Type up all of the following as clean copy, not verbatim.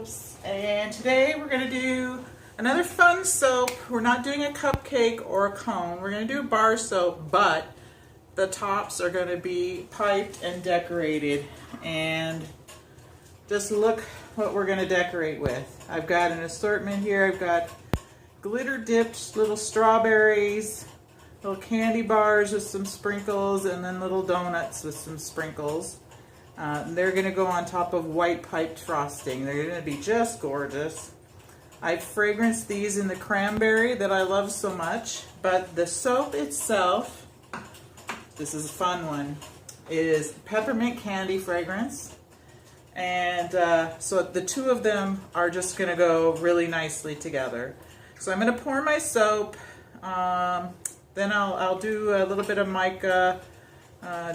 soaps, and today we're going to do another fun soap. We're not doing a cupcake or a cone. We're going to do a bar soap, but the tops are going to be piped and decorated. And just look what we're going to decorate with. I've got an assortment here. I've got glitter dipped little strawberries, little candy bars with some sprinkles, and then little donuts with some sprinkles. They're going to go on top of white piped frosting. They're going to be just gorgeous. I've fragranced these in the Cranberry that I love so much, but the soap itself, this is a fun one, is Peppermint candy fragrance. And so the two of them are just going to go really nicely together. So I'm going to pour my soap, then I'll do a little bit of mica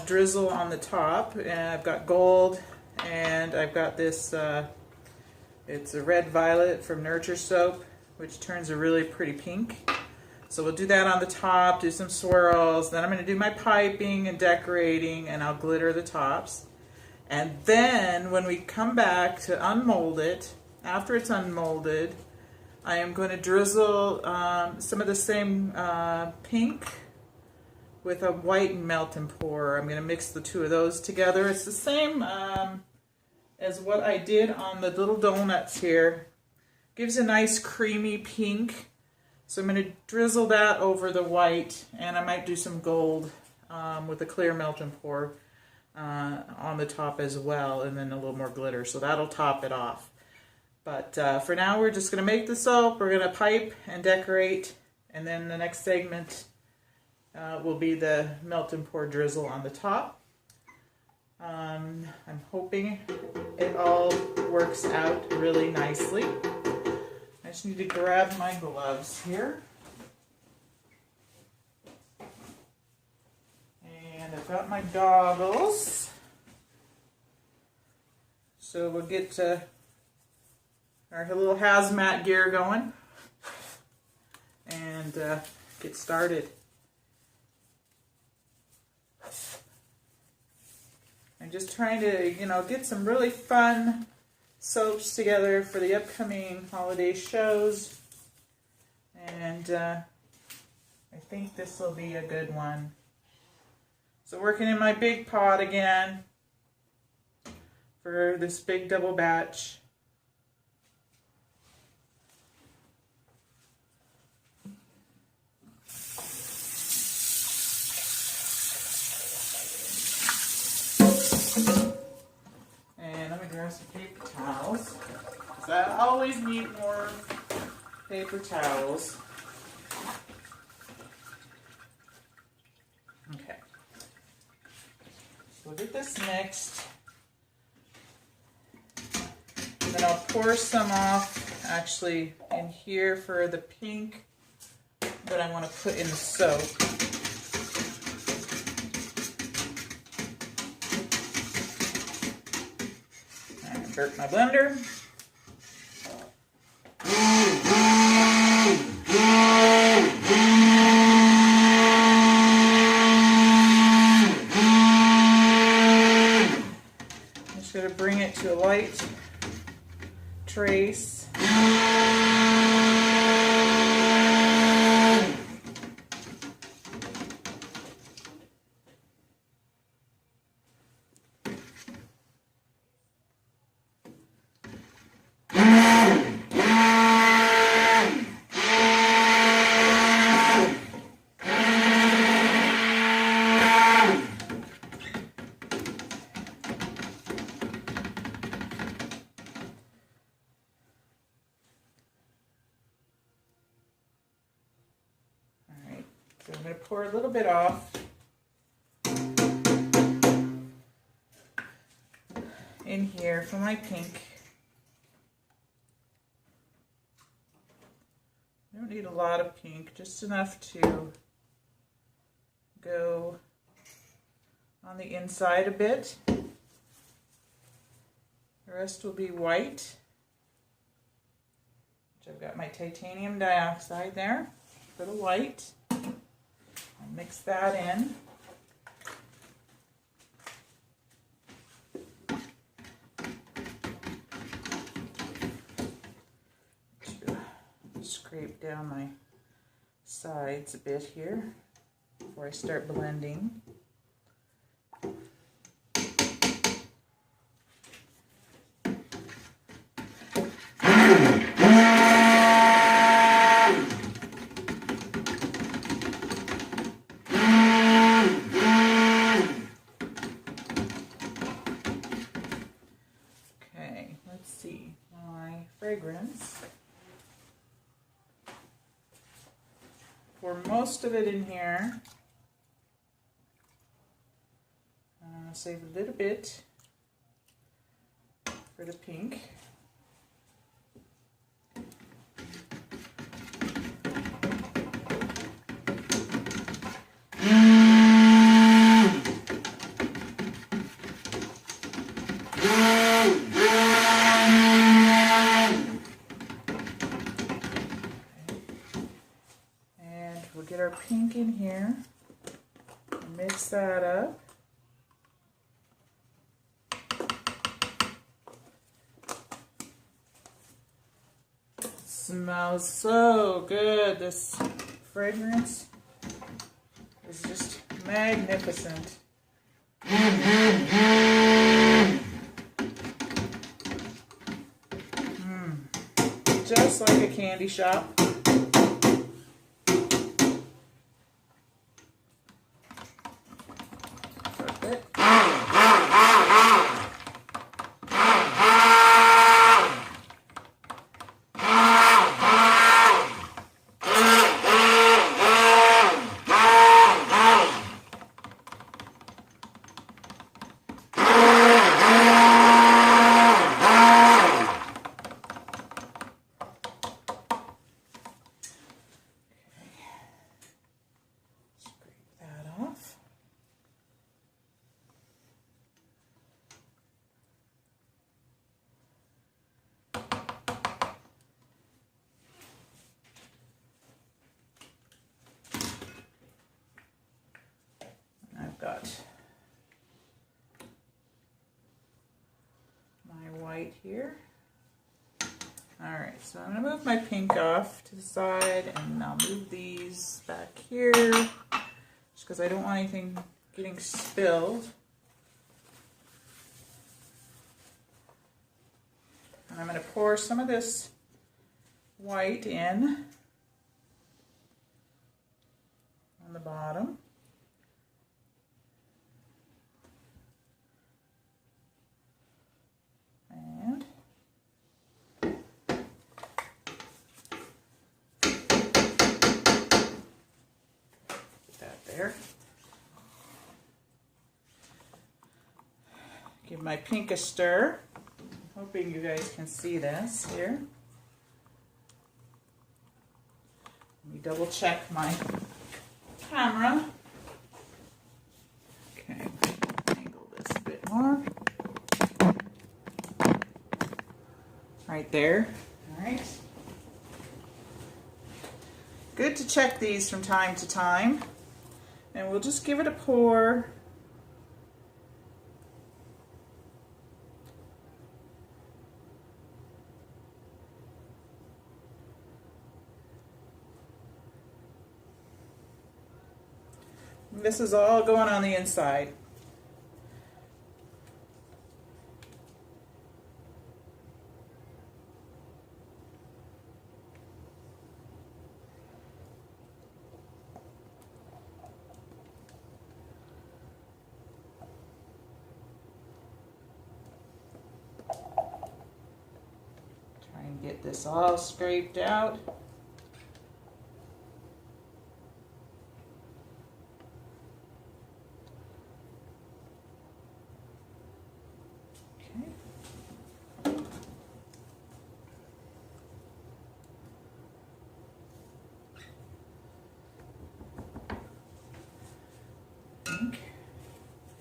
drizzle on the top, and I've got gold, and I've got this, it's a red violet from Nurture Soap, which turns a really pretty pink. So we'll do that on the top, do some swirls, then I'm going to do my piping and decorating, and I'll glitter the tops. And then when we come back to unmold it, after it's unmolded, I am going to drizzle some of the same pink with a white melt and pour. I'm going to mix the two of those together. It's the same as what I did on the little donuts here. Gives a nice creamy pink. So I'm going to drizzle that over the white, and I might do some gold with a clear melt and pour on the top as well, and then a little more glitter. So that'll top it off. But for now, we're just going to make the soap. We're going to pipe and decorate, and then the next segment will be the melt and pour drizzle on the top. I'm hoping it all works out really nicely. I just need to grab my gloves here. And I've got my goggles. So we'll get our little hazmat gear going and get started. I'm just trying to, get some really fun soaps together for the upcoming holiday shows. And I think this will be a good one. So working in my big pot again for this big double batch. Some paper towels, because I always need more paper towels. Okay, so we'll get this mixed, and then I'll pour some off actually in here for the pink that I want to put in the soap. Insert my blender. I'm just going to bring it to a light trace. So I'm going to pour a little bit off in here for my pink. I don't need a lot of pink, just enough to go on the inside a bit. The rest will be white, which I've got my titanium dioxide there for the white. I'll mix that in. scrape down my sides a bit here before I start blending. Okay, let's see my fragrance. For most of it in here, save a little bit for the pink. And we'll get our pink in here and mix that up. Smells so good. This fragrance is just magnificent. Just like a candy shop. Perfect. Got my white here. Alright, so I'm going to move my pink off to the side, and I'll move these back here just because I don't want anything getting spilled. And I'm going to pour some of this white in on the bottom. And put that there. Give my pink a stir. Hoping you guys can see this here. Let me double check my camera. Okay, angle this a bit more. Right there. All right. Good to check these from time to time. And we'll just give it a pour. This is all going on the inside. Try and get this all scraped out.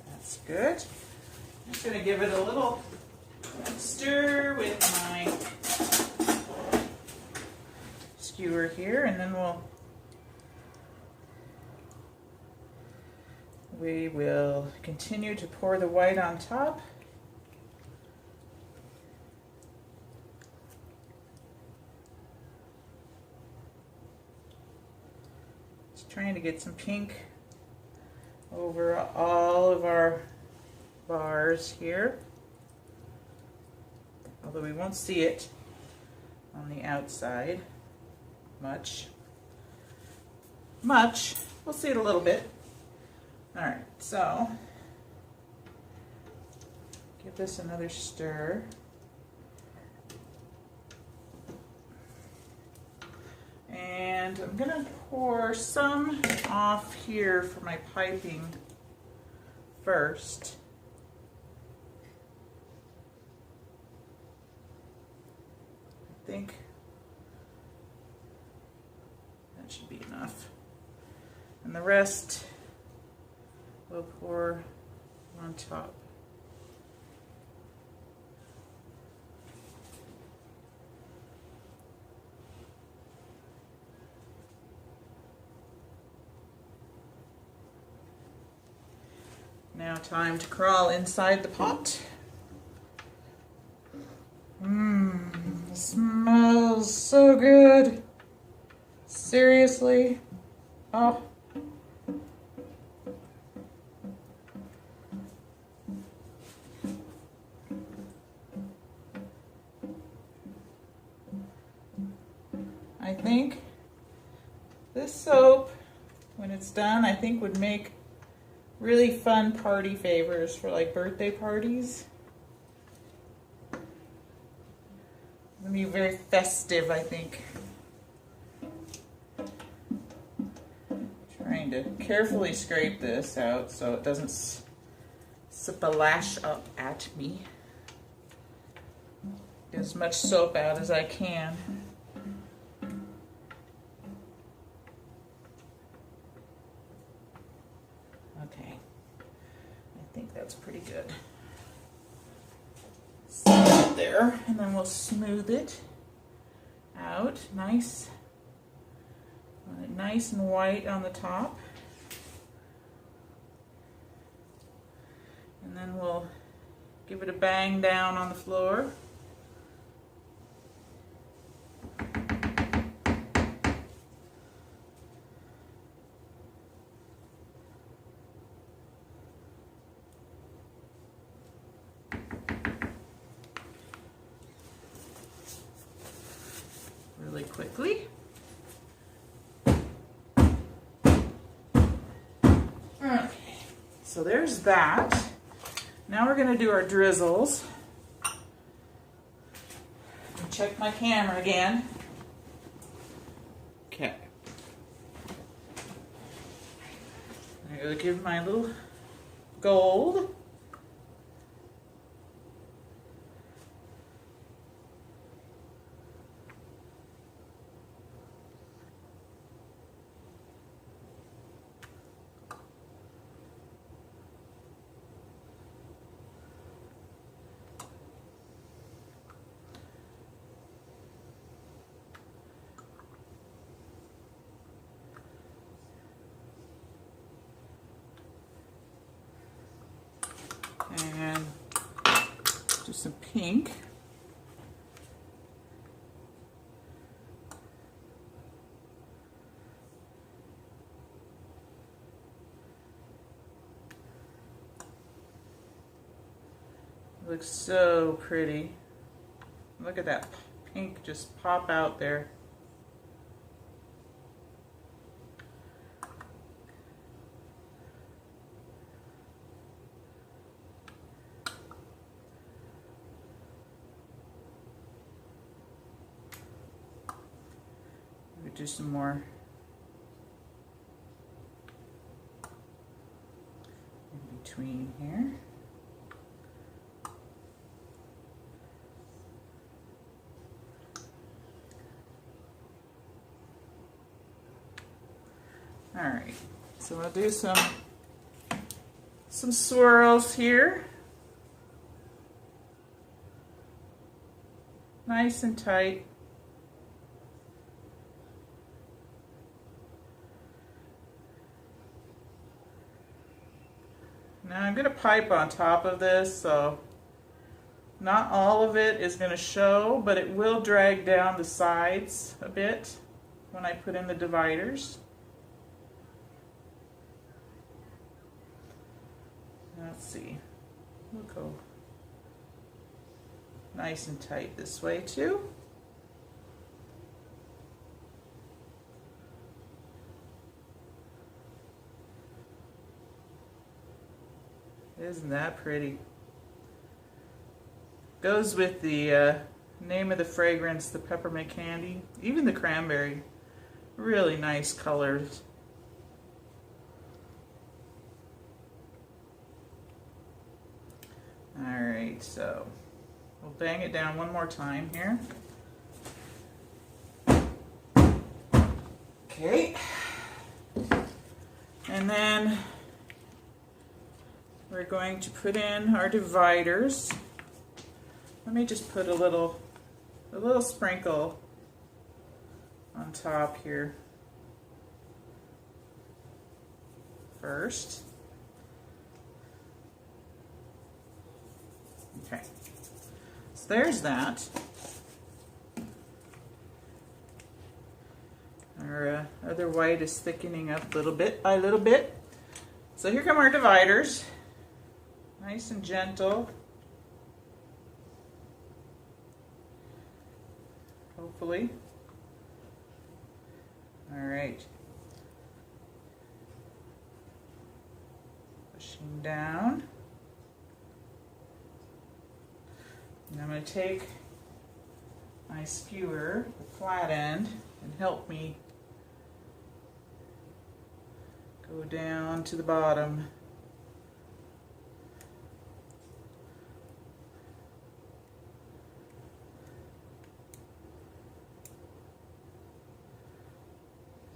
That's good. I'm just going to give it a little stir with my skewer here, and then we will continue to pour the white on top. Just trying to get some pink over all of our bars here. Although we won't see it on the outside much. We'll see it a little bit. Alright, so give this another stir. And I'm going to pour some off here for my piping first. I think that should be enough. And the rest we'll pour on top. Now time to crawl inside the pot. It smells so good. Seriously. Oh. I think this soap, when it's done, I think would make really fun party favors for like birthday parties. It'll be very festive, I think. Trying to carefully scrape this out so it doesn't splash up at me. Get as much soap out as I can. Okay, I think that's pretty good. Set it there, and then we'll smooth it out. Nice. Want it nice and white on the top. And then we'll give it a bang down on the floor. Really quickly. Okay, so there's that. Now we're going to do our drizzles. Check my camera again. Okay. I'm going to give my little gold. And do some pink. It looks so pretty. Look at that pink just pop out there. Do some more in between here. All right, so I'll do some swirls here. Nice and tight. Now I'm going to pipe on top of this, so not all of it is going to show, but it will drag down the sides a bit when I put in the dividers. Let's see. We'll go nice and tight this way too. Isn't that pretty? Goes with the name of the fragrance, the peppermint candy, even the cranberry. Really nice colors. Alright, so we'll bang it down one more time here. Okay. And then we're going to put in our dividers. Let me just put a little sprinkle on top here first. Okay, so there's that. Our other white is thickening up little bit by little bit. So here come our dividers. Nice and gentle. Hopefully. All right. Pushing down. And I'm going to take my skewer, the flat end, and help me go down to the bottom.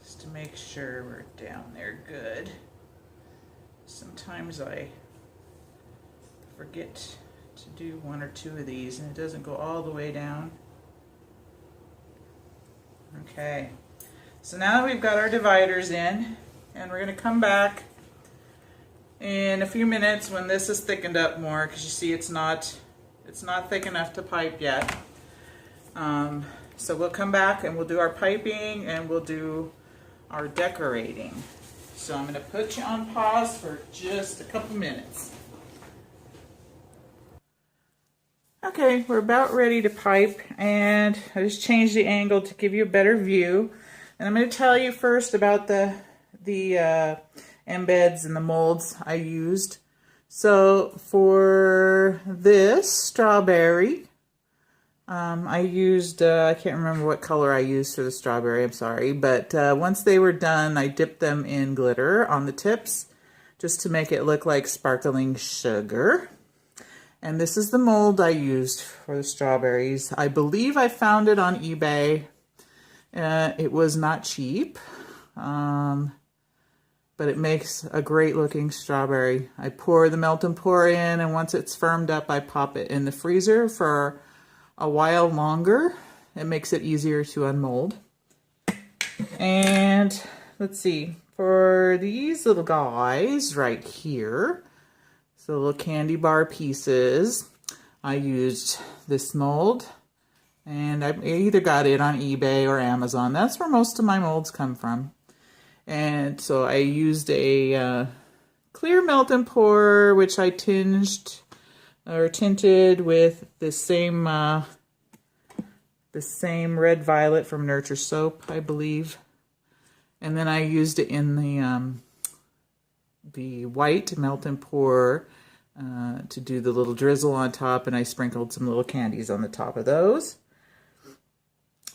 Just to make sure we're down there good. Sometimes I forget to do one or two of these and it doesn't go all the way down. Okay, so now that we've got our dividers in, and we're going to come back in a few minutes when this is thickened up more, because you see it's not thick enough to pipe yet. So we'll come back and we'll do our piping and we'll do our decorating. So I'm going to put you on pause for just a couple minutes. Okay, we're about ready to pipe, and I just changed the angle to give you a better view. And I'm going to tell you first about the embeds and the molds I used. So for this strawberry, I used, I can't remember what color I used for the strawberry, I'm sorry, but once they were done, I dipped them in glitter on the tips just to make it look like sparkling sugar. And this is the mold I used for the strawberries. I believe I found it on eBay. It was not cheap, but it makes a great looking strawberry. I pour the melt and pour in, and once it's firmed up, I pop it in the freezer for a while longer. It makes it easier to unmold. And let's see, for these little guys right here, so little candy bar pieces, I used this mold, and I either got it on eBay or Amazon. That's where most of my molds come from. And so I used a clear melt and pour, which I tinted with the same red violet from Nurture Soap, I believe. And then I used it in the white melt and pour to do the little drizzle on top, and I sprinkled some little candies on the top of those.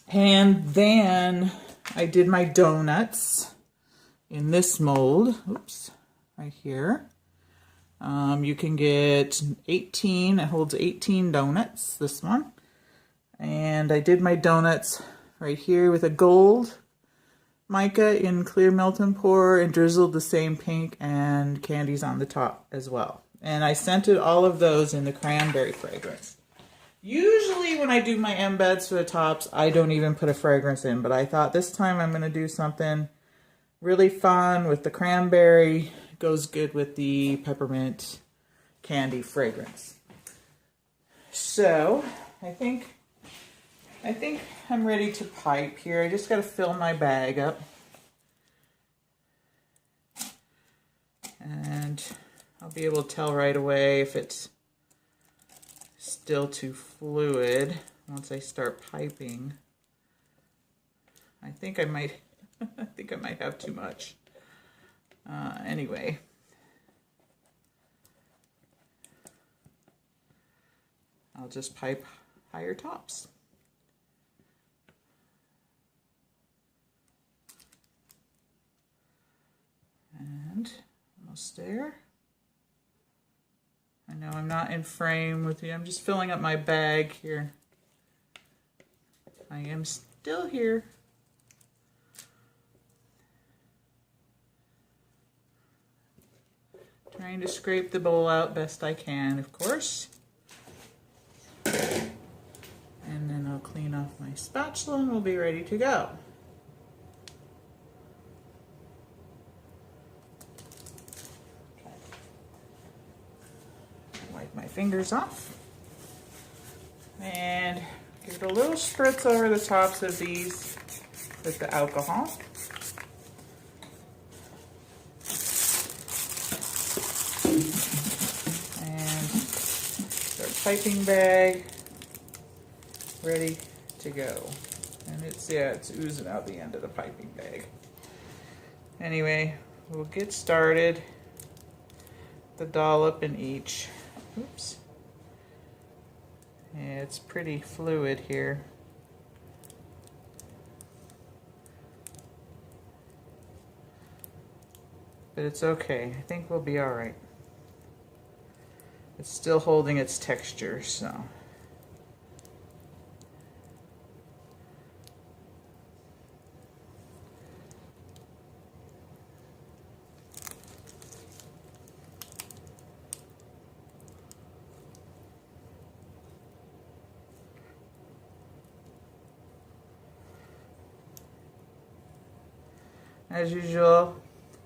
And then I did my donuts in this mold. Oops, right here. You can get 18, it holds 18 donuts, this one. And I did my donuts right here with a gold mica in clear melt and pour, and drizzled the same pink and candies on the top as well. And I scented all of those in the cranberry fragrance. Usually when I do my embeds for the tops, I don't even put a fragrance in, but I thought this time I'm going to do something really fun with the cranberry. It goes good with the peppermint candy fragrance. So I think I'm ready to pipe here. I just got to fill my bag up. And I'll be able to tell right away if it's still too fluid once I start piping. I think I might have too much. Anyway. I'll just pipe higher tops. And almost there. I know I'm not in frame with you. I'm just filling up my bag here. I am still here. Trying to scrape the bowl out best I can, of course. And then I'll clean off my spatula and we'll be ready to go. Wipe my fingers off. And give it a little spritz over the tops of these with the alcohol. Piping bag ready to go. And it's oozing out the end of the piping bag. Anyway, we'll get started. The dollop in each. Oops. Yeah, it's pretty fluid here. But it's okay. I think we'll be all right. It's still holding its texture, so. As usual,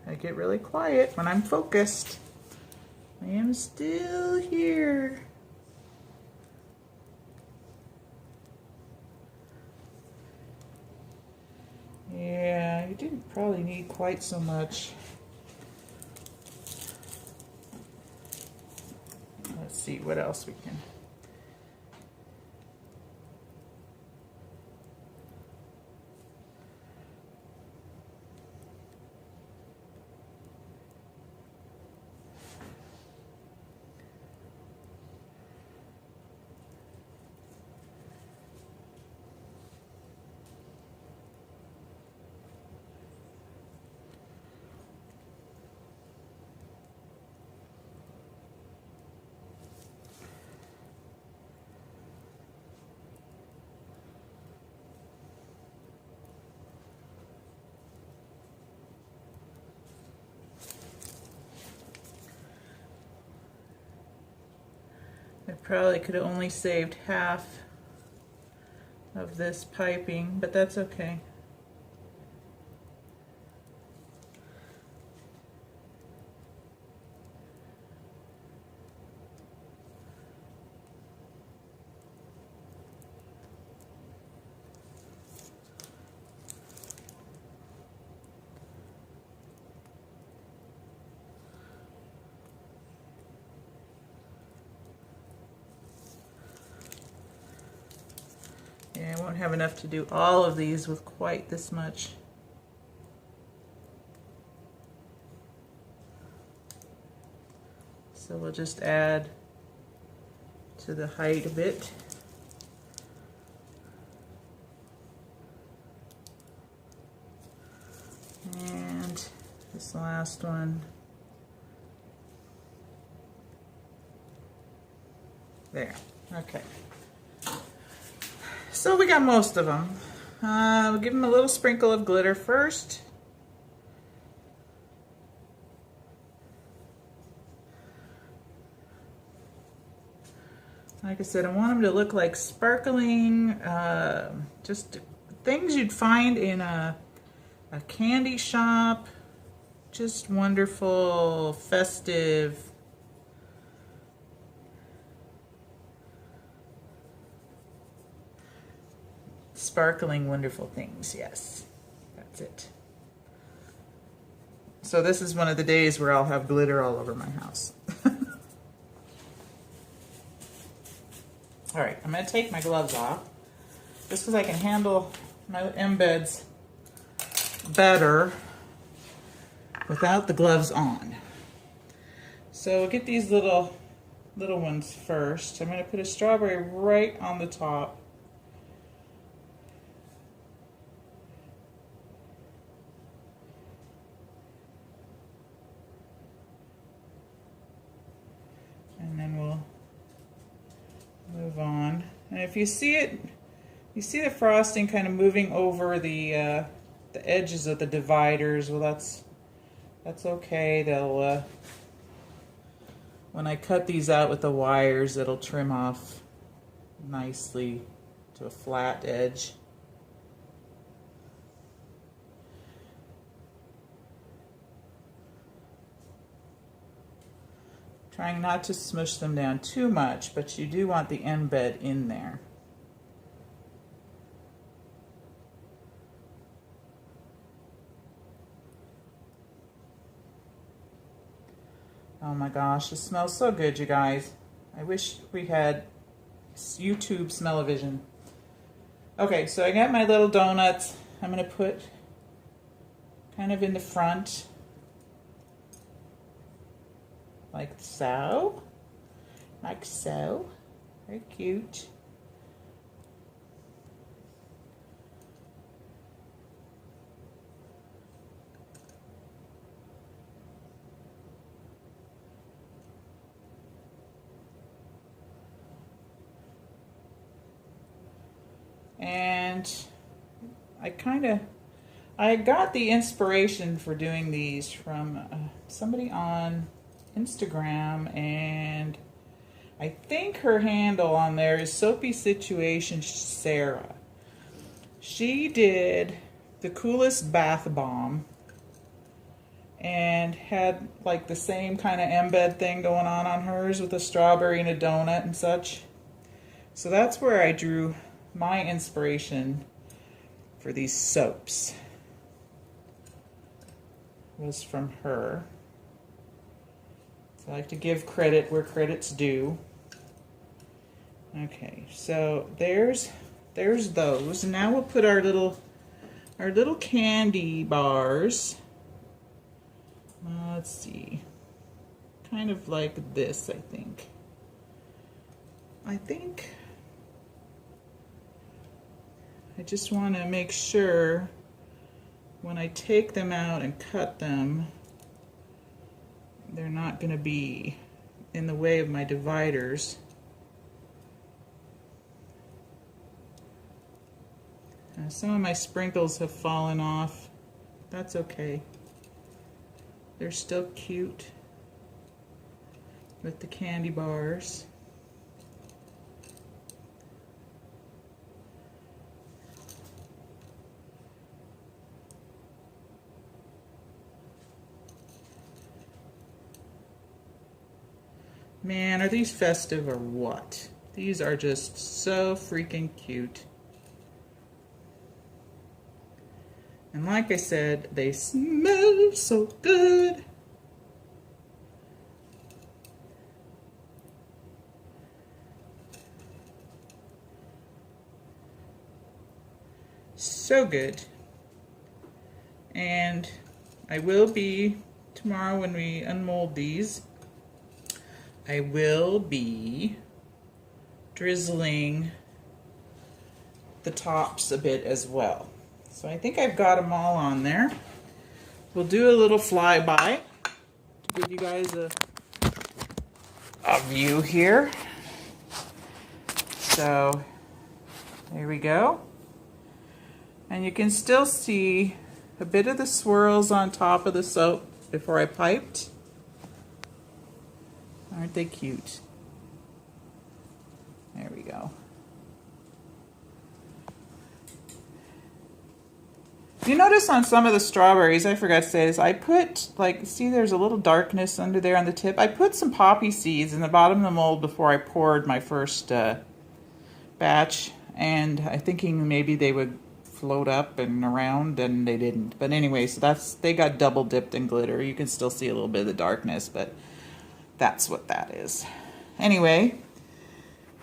I get really quiet when I'm focused. I am still here. Yeah, you didn't probably need quite so much. Let's see what else we can. I probably could have only saved half of this piping, but that's okay. Yeah, I won't have enough to do all of these with quite this much. So we'll just add to the height a bit. And this last one. There, okay. So we got most of them. We'll give them a little sprinkle of glitter first. Like I said, I want them to look like sparkling, just things you'd find in a candy shop. Just wonderful, festive. Sparkling, wonderful things, yes. That's it. So this is one of the days where I'll have glitter all over my house. All right, I'm gonna take my gloves off just because I can handle my embeds better without the gloves on. So we'll get these little ones first. I'm gonna put a strawberry right on the top. And then we'll move on. And if you see it, you see the frosting kind of moving over the edges of the dividers. Well, that's okay. They'll when I cut these out with the wires, it'll trim off nicely to a flat edge. Trying not to smush them down too much, but you do want the embed in there. Oh my gosh, it smells so good, you guys. I wish we had YouTube smell-o-vision. Okay, so I got my little donuts. I'm gonna put kind of in the front, like so. Like so. Very cute. And I got the inspiration for doing these from somebody on Instagram, and I think her handle on there is Soapy Situation Sarah. She did the coolest bath bomb and had like the same kind of embed thing going on hers with a strawberry and a donut and such. So that's where I drew my inspiration for these soaps, was from her. So I like to give credit where credit's due. Okay, so there's those. Now we'll put our little candy bars. Let's see, kind of like this, I think. I just want to make sure when I take them out and cut them, they're not going to be in the way of my dividers. Some of my sprinkles have fallen off. That's okay. They're still cute with the candy bars. Man, are these festive or what? These are just so freaking cute. And like I said, they smell so good. So good. And I will be, tomorrow when we unmold these, I will be drizzling the tops a bit as well. So I think I've got them all on there. We'll do a little flyby to give you guys a view here. So there we go. And you can still see a bit of the swirls on top of the soap before I piped. Aren't they cute? There we go. You notice on some of the strawberries, I forgot to say this, I put, like, see there's a little darkness under there on the tip. I put some poppy seeds in the bottom of the mold before I poured my first batch, and I'm thinking maybe they would float up and around, and they didn't. But anyway, so they got double dipped in glitter. You can still see a little bit of the darkness, but that's what that is. Anyway,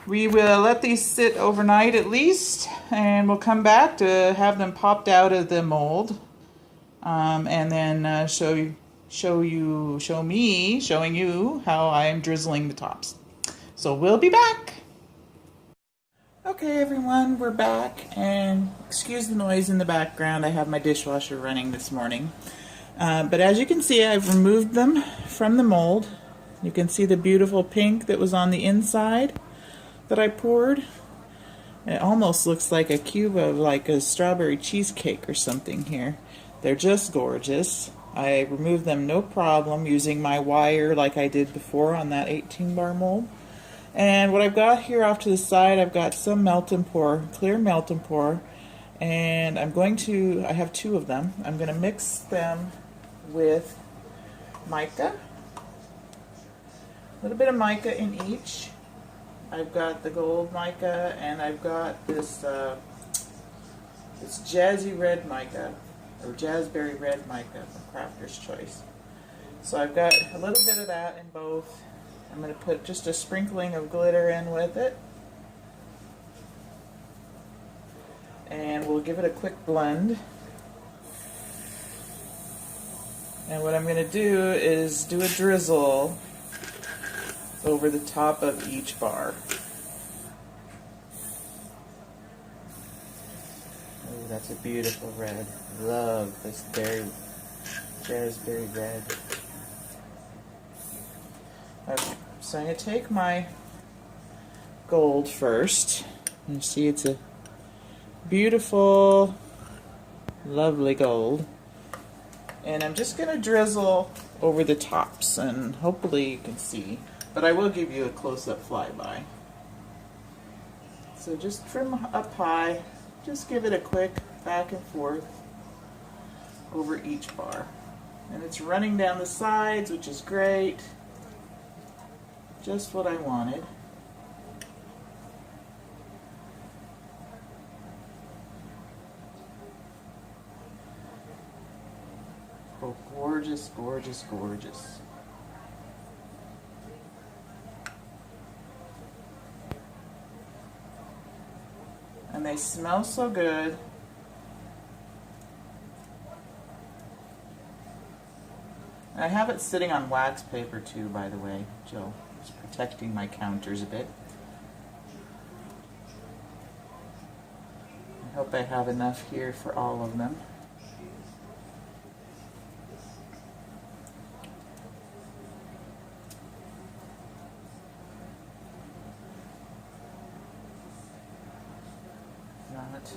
we will let these sit overnight at least, and we'll come back to have them popped out of the mold, and then showing you how I'm drizzling the tops. So we'll be back. Okay, everyone, we're back, and excuse the noise in the background. I have my dishwasher running this morning. But as you can see, I've removed them from the mold. You can see the beautiful pink that was on the inside that I poured. It almost looks like a cube of like a strawberry cheesecake or something here. They're just gorgeous. I removed them no problem using my wire like I did before on that 18 bar mold. And what I've got here off to the side, I've got some melt and pour, clear melt and pour, and I have two of them. I'm going to mix them with mica, a little bit of mica in each. I've got the gold mica, and I've got this jazzy red mica, or jazzberry red mica from Crafter's Choice. So I've got a little bit of that in both. I'm going to put just a sprinkling of glitter in with it. And we'll give it a quick blend. And what I'm going to do is do a drizzle over the top of each bar. Oh, that's a beautiful red. Love this raspberry red. Okay, so I'm going to take my gold first. You see it's a beautiful, lovely gold. And I'm just going to drizzle over the tops, and hopefully you can see, but I will give you a close-up flyby. So just trim up high, just give it a quick back and forth over each bar. And it's running down the sides, which is great. Just what I wanted. Oh, gorgeous, gorgeous, gorgeous. And they smell so good. And I have it sitting on wax paper too, by the way, Jill. It's protecting my counters a bit. I hope I have enough here for all of them.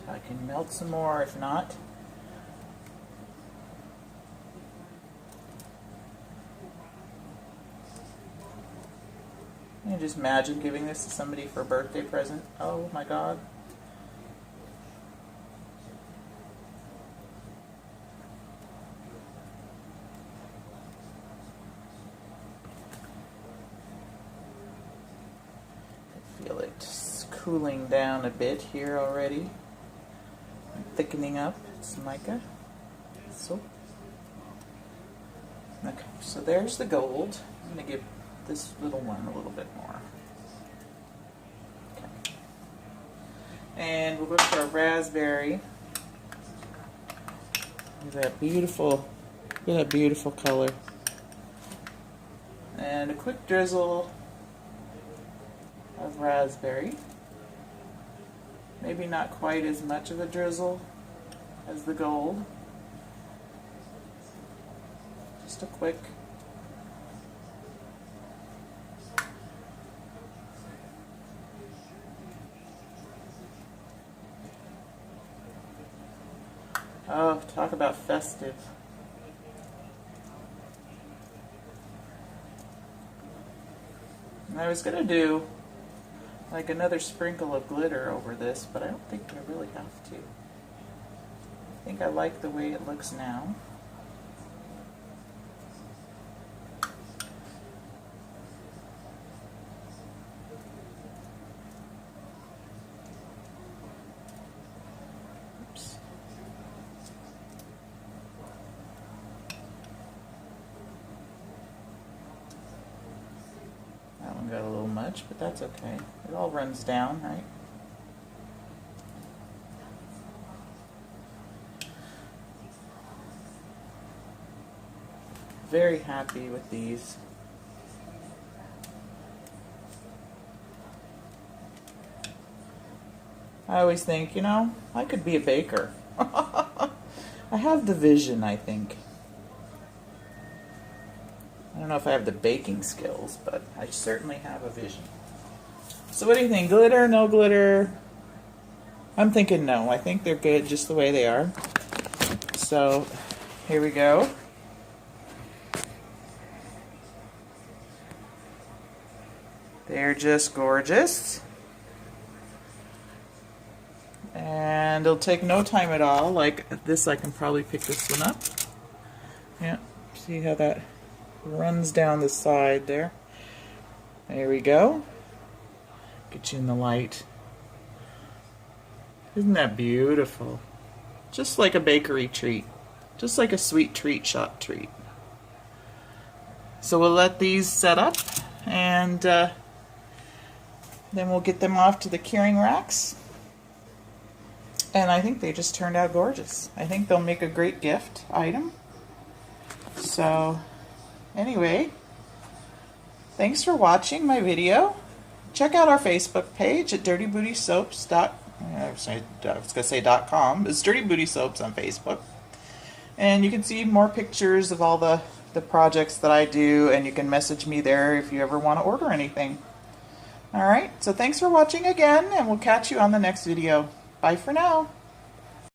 I can melt some more if not. You can just imagine giving this to somebody for a birthday present. Oh my God. I feel it cooling down a bit here already. Thickening up. It's mica. So, okay, so there's the gold. I'm going to give this little one a little bit more. Okay. And we'll go to our raspberry. Look at that beautiful color. And a quick drizzle of raspberry. Maybe not quite as much of a drizzle as the gold. Just a quick. Oh, talk about festive. And I was going to do like another sprinkle of glitter over this, but I don't think I really have to. I think I like the way it looks now. Oops. That one got a little much. much, but that's okay. It all runs down, right? Very happy with these. I always think, you know, I could be a baker. I have the vision, I think. I don't know if I have the baking skills, but I certainly have a vision. So what do you think? Glitter, no glitter? I'm thinking no. I think they're good just the way they are. So here we go. They're just gorgeous. And it'll take no time at all. Like this, I can probably pick this one up. Yeah, see how that runs down the side there. There we go. Get you in the light. Isn't that beautiful? Just like a bakery treat. Just like a sweet treat shop treat. So we'll let these set up, and then we'll get them off to the curing racks. And I think they just turned out gorgeous. I think they'll make a great gift item. So anyway, thanks for watching my video. Check out our Facebook page at dirtybootysoaps.com. It's Dirty Booty Soaps on Facebook. And you can see more pictures of all the projects that I do, and you can message me there if you ever want to order anything. Alright, so thanks for watching again, and we'll catch you on the next video. Bye for now.